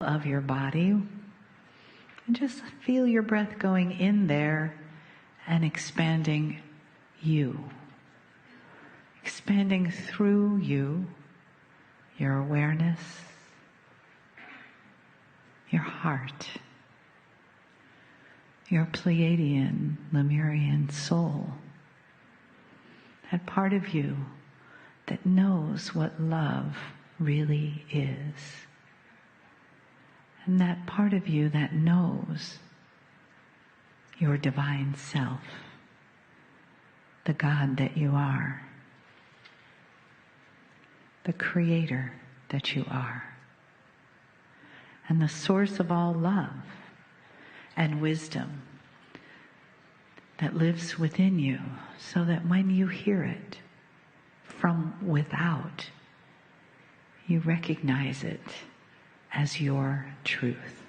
of your body. And just feel your breath going in there and expanding you. Expanding through you, your awareness, your heart, your Pleiadian, Lemurian soul. That part of you that knows what love really is. And that part of you that knows your divine self, the God that you are, the creator that you are, and the source of all love and wisdom that lives within you, so that when you hear it from without, you recognize it as your truth.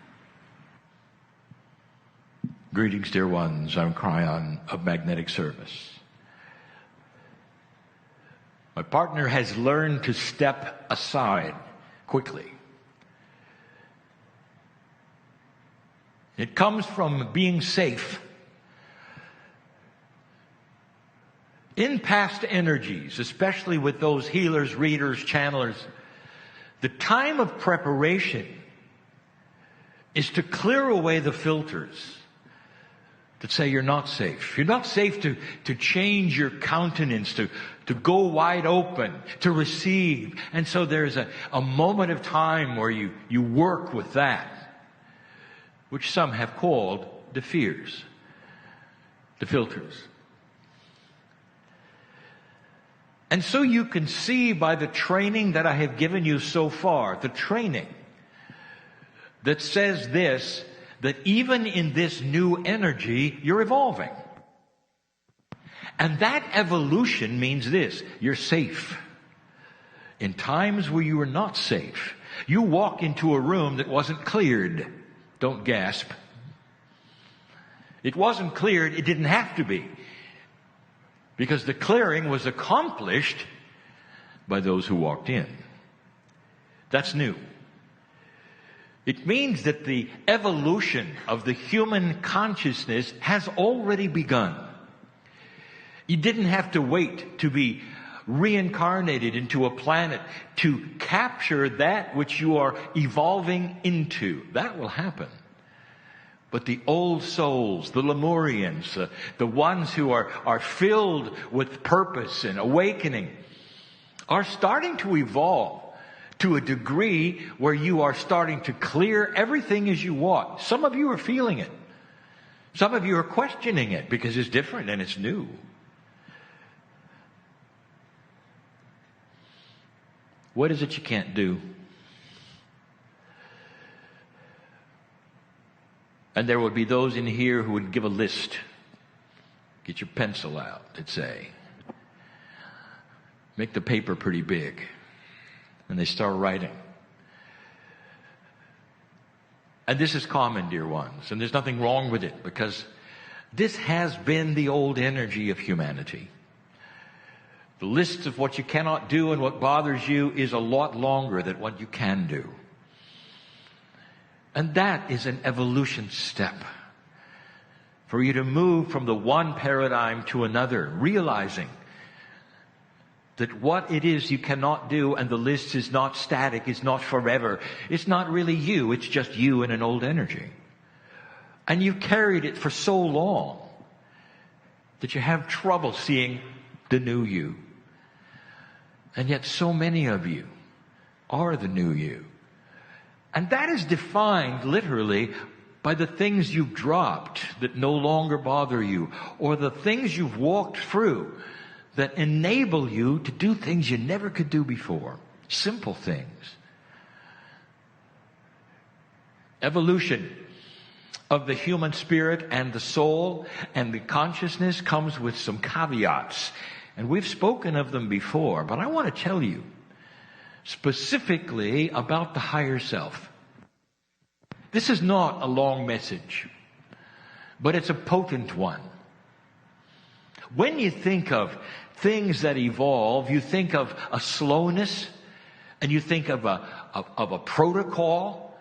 Greetings, dear ones. I'm Kryon of Magnetic Service. My partner has learned to step aside quickly. It comes from being safe. In past energies, especially with those healers, readers, channelers, the time of preparation is to clear away the filters that say you're not safe. You're not safe to change your countenance, to go wide open, to receive. And so there's a moment of time where you work with that, which some have called the fears, the filters. And so you can see by the training that I have given you so far, the training that says this, that even in this new energy, you're evolving. And that evolution means this: you're safe. In times where you are not safe, you walk into a room that wasn't cleared. Don't gasp. It wasn't cleared, it didn't have to be. Because the clearing was accomplished by those who walked in. That's new. It means that the evolution of the human consciousness has already begun. You didn't have to wait to be reincarnated into a planet to capture that which you are evolving into. That will happen. But the old souls, the Lemurians, the ones who are filled with purpose and awakening, are starting to evolve to a degree where you are starting to clear everything as you walk. Some of you are feeling it. Some of you are questioning it because it's different and it's new. What is it you can't do? And there would be those in here who would give a list. Get your pencil out, they'd say. Make the paper pretty big. And they start writing. And this is common, dear ones. And there's nothing wrong with it, because this has been the old energy of humanity. The list of what you cannot do and what bothers you is a lot longer than what you can do. And that is an evolution step for you to move from the one paradigm to another, realizing that what it is you cannot do, and the list is not static, it's not forever, it's not really you, it's just you in an old energy. And you've carried it for so long that you have trouble seeing the new you. And yet so many of you are the new you. And that is defined literally by the things you've dropped that no longer bother you, or the things you've walked through that enable you to do things you never could do before. Simple things. Evolution of the human spirit and the soul and the consciousness comes with some caveats. And we've spoken of them before, but I want to tell you specifically about the higher self. This is not a long message, but it's a potent one. When you think of things that evolve, you think of a slowness, and you think of a protocol.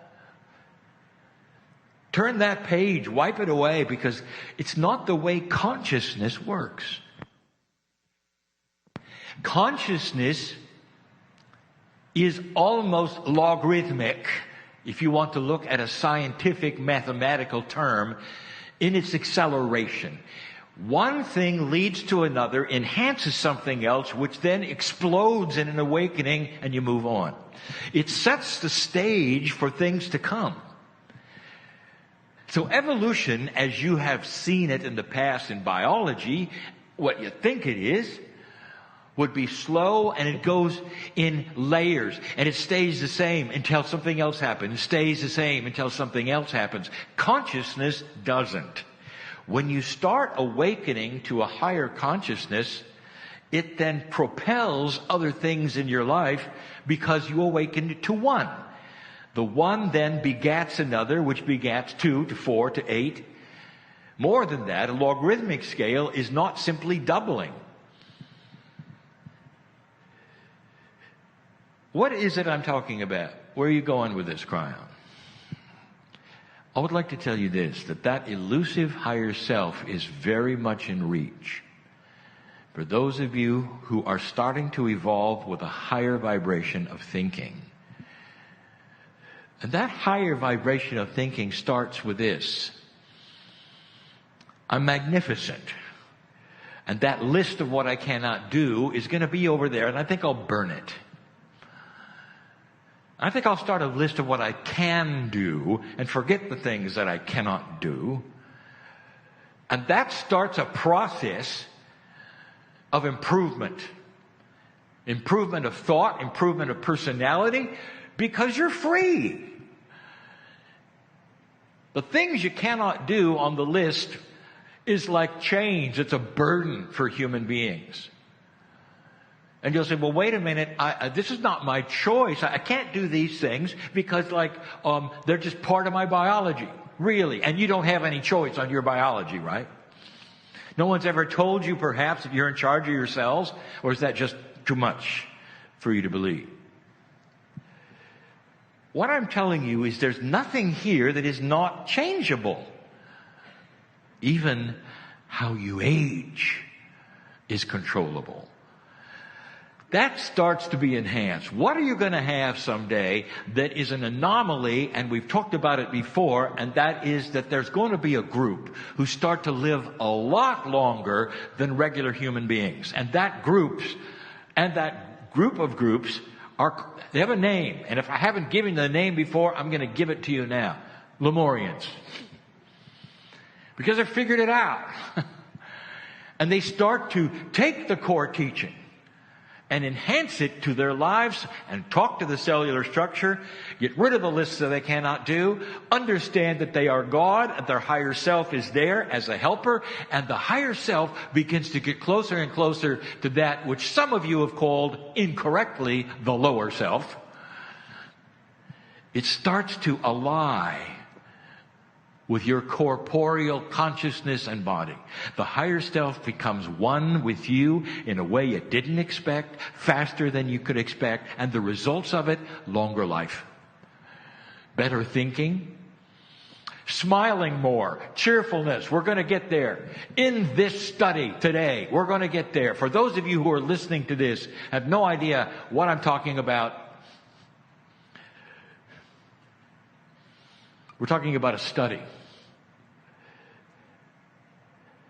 Turn that page, wipe it away, because it's not the way consciousness works. Consciousness is almost logarithmic, if you want to look at a scientific mathematical term, in its acceleration. One thing leads to another, enhances something else, which then explodes in an awakening, and you move on. It sets the stage for things to come. So evolution, as you have seen it in the past in biology, what you think it is, would be slow, and it goes in layers, and it stays the same until something else happens. It stays the same until something else happens. Consciousness doesn't. When you start awakening to a higher consciousness, it then propels other things in your life because you awaken to one. The one then begats another, which begats 2 to 4 to 8. More than that, a logarithmic scale is not simply doubling. What is it I'm talking about? Where are you going with this, Kryon? I would like to tell you this, that elusive higher self is very much in reach. For those of you who are starting to evolve with a higher vibration of thinking. And that higher vibration of thinking starts with this. I'm magnificent. And that list of what I cannot do is going to be over there, and I think I'll burn it. I think I'll start a list of what I can do and forget the things that I cannot do. And that starts a process of improvement. Improvement of thought, improvement of personality, because you're free. The things you cannot do on the list is like chains. It's a burden for human beings. And you'll say, well, wait a minute, this is not my choice. I can't do these things because they're just part of my biology. Really. And you don't have any choice on your biology, right? No one's ever told you perhaps that you're in charge of your cells, or is that just too much for you to believe? What I'm telling you is there's nothing here that is not changeable. Even how you age is controllable. That starts to be enhanced. What are you going to have someday that is an anomaly, and we've talked about it before, and that is that there's going to be a group who start to live a lot longer than regular human beings. And that group of groups they have a name. And if I haven't given the name before, I'm going to give it to you now. Lemurians. Because they've figured it out. And they start to take the core teaching and enhance it to their lives and talk to the cellular structure, get rid of the lists that they cannot do, understand that they are God and their higher self is there as a helper, and the higher self begins to get closer and closer to that which some of you have called incorrectly the lower self. It starts to ally with your corporeal consciousness and body. The higher self becomes one with you in a way you didn't expect, faster than you could expect, and the results of it, longer life. Better thinking, smiling more, cheerfulness. We're going to get there. In this study today, we're going to get there. For those of you who are listening to this, have no idea what I'm talking about. We're talking about a study.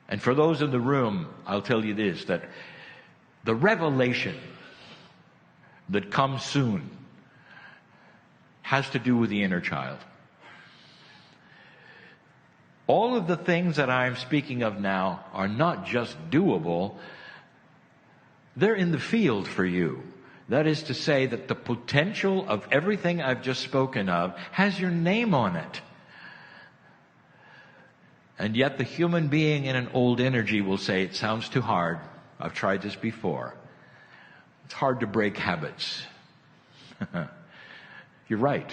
And for those in the room, I'll tell you this, that the revelation that comes soon has to do with the inner child. All of the things that I'm speaking of now are not just doable, they're in the field for you. That is to say that the potential of everything I've just spoken of has your name on it. And yet the human being in an old energy will say, it sounds too hard. I've tried this before. It's hard to break habits. You're right.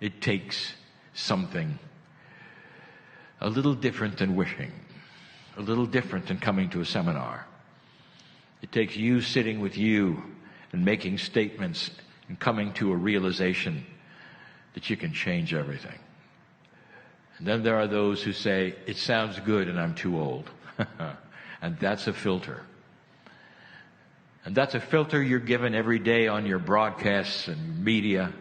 It takes something a little different than wishing, a little different than coming to a seminar. It takes you sitting with you and making statements and coming to a realization that you can change everything. And then there are those who say, it sounds good and I'm too old. And that's a filter. And that's a filter you're given every day on your broadcasts and media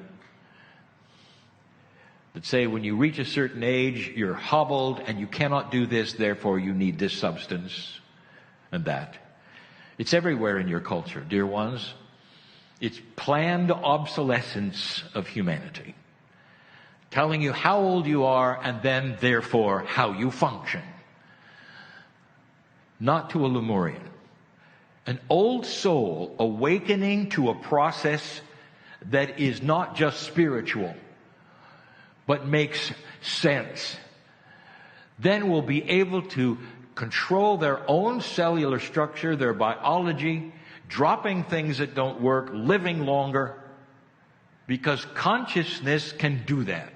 that say when you reach a certain age, you're hobbled and you cannot do this, therefore you need this substance and that. It's everywhere in your culture, dear ones. It's planned obsolescence of humanity. Telling you how old you are and then, therefore, how you function. Not to a Lemurian. An old soul awakening to a process that is not just spiritual, but makes sense, then will be able to control their own cellular structure, their biology, dropping things that don't work, living longer, because consciousness can do that.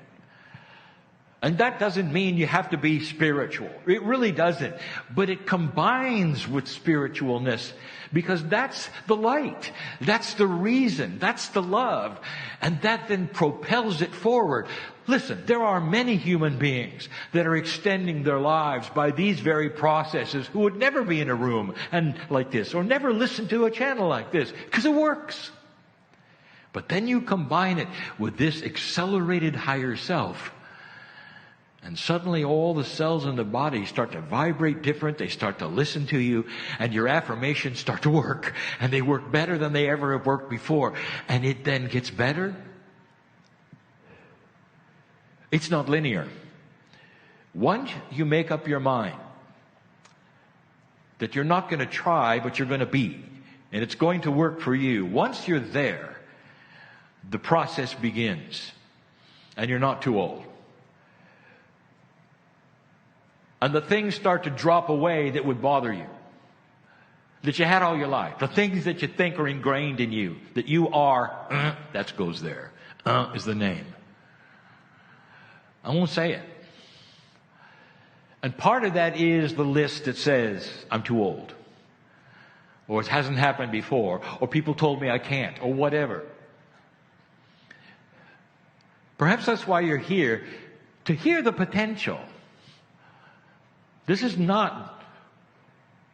And that doesn't mean you have to be spiritual. It really doesn't. But it combines with spiritualness because that's the light. That's the reason. That's the love. And that then propels it forward. Listen, there are many human beings that are extending their lives by these very processes who would never be in a room and like this or never listen to a channel like this because it works. But then you combine it with this accelerated higher self. And suddenly all the cells in the body start to vibrate different. They start to listen to you. And your affirmations start to work. And they work better than they ever have worked before. And it then gets better. It's not linear. Once you make up your mind that you're not going to try, but you're going to be, and it's going to work for you, once you're there, the process begins. And you're not too old. And the things start to drop away that would bother you, that you had all your life. The things that you think are ingrained in you, that you are, that goes there. Is the name. I won't say it. And part of that is the list that says, I'm too old. Or it hasn't happened before. Or people told me I can't. Or whatever. Perhaps that's why you're here, to hear the potential. This is not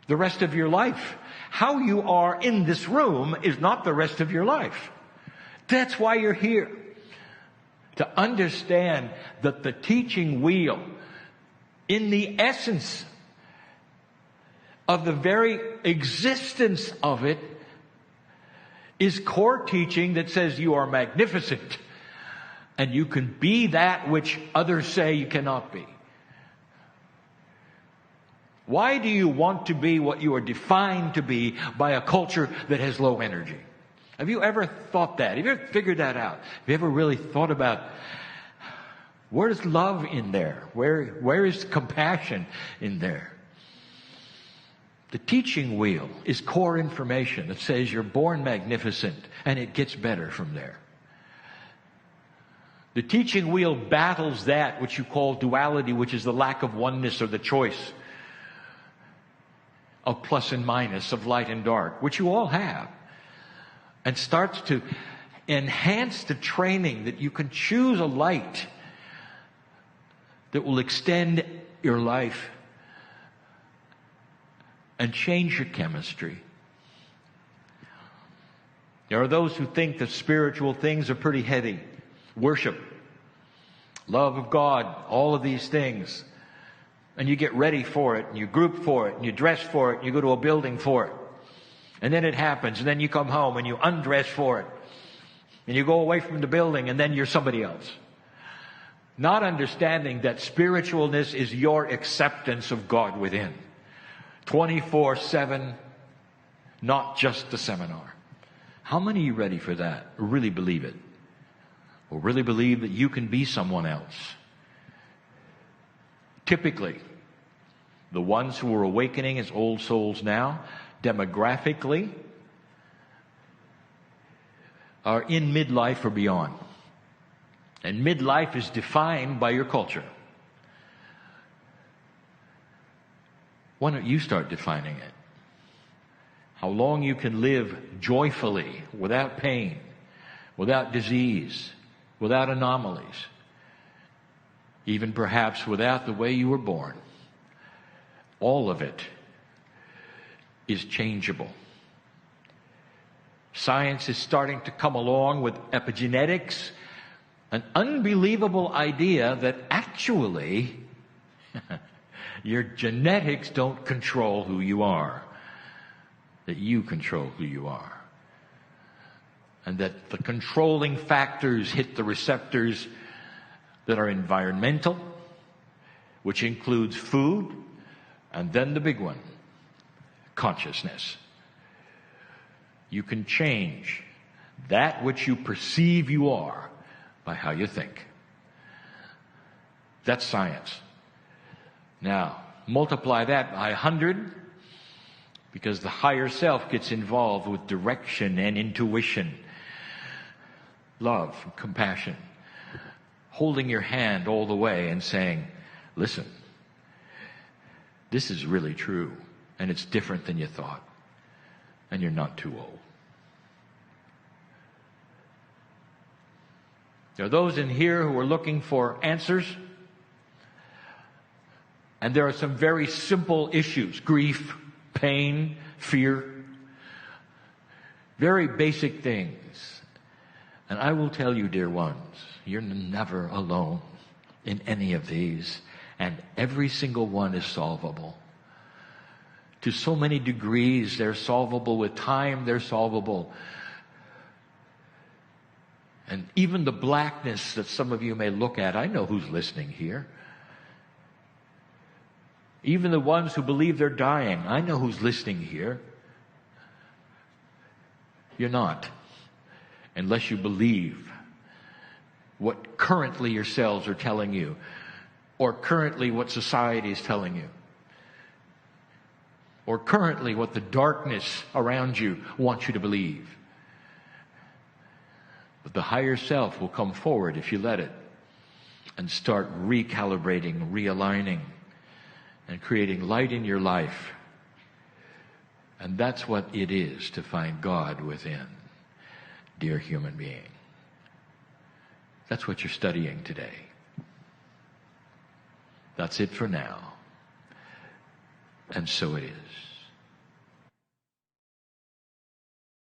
the rest of your life. How you are in this room is not the rest of your life. That's why you're here. To understand that the teaching wheel, in the essence of the very existence of it, is core teaching that says you are magnificent and you can be that which others say you cannot be. Why do you want to be what you are defined to be by a culture that has low energy? Have you ever thought that? Have you ever figured that out? Have you ever really thought about where is love in there? Where is compassion in there? The teaching wheel is core information that says you're born magnificent, and it gets better from there. The teaching wheel battles that which you call duality, which is the lack of oneness or the choice of plus and minus, of light and dark, which you all have, and starts to enhance the training that you can choose a light that will extend your life and change your chemistry. There are those who think that spiritual things are pretty heady. Worship, love of God, all of these things. And you get ready for it, and you group for it, and you dress for it, and you go to a building for it. And then it happens, and then you come home, and you undress for it. And you go away from the building, and then you're somebody else. Not understanding that spiritualness is your acceptance of God within. 24/7, not just the seminar. How many are you ready for that? Or really believe it? Or really believe that you can be someone else? Typically, the ones who are awakening as old souls now, demographically, are in midlife or beyond. And midlife is defined by your culture. Why don't you start defining it? How long you can live joyfully, without pain, without disease, without anomalies. even perhaps without the way you were born. All of it is changeable. Science is starting to come along with epigenetics, an unbelievable idea that actually your genetics don't control who you are, that you control who you are. And that the controlling factors hit the receptors that are environmental, which includes food, and then the big one, consciousness. You can change that which you perceive you are by how you think. That's science. Now, multiply that by 100, because the higher self gets involved with direction and intuition, love, compassion, holding your hand all the way and saying, listen, this is really true, and it's different than you thought, and you're not too old. There are those in here who are looking for answers, and there are some very simple issues: grief, pain, fear, very basic things. And I will tell you, dear ones, you're never alone in any of these, and every single one is solvable. To so many degrees, they're solvable. With time, they're solvable. And even the blackness that some of you may look at, I know who's listening here. Even the ones who believe they're dying, I know who's listening here. You're not, unless you believe what currently your cells are telling you, or currently what society is telling you, or currently what the darkness around you wants you to believe. But the higher self will come forward if you let it, and start recalibrating, realigning, and creating light in your life. And that's what it is to find God within, dear human being. That's what you're studying today. That's it for now. And so it is.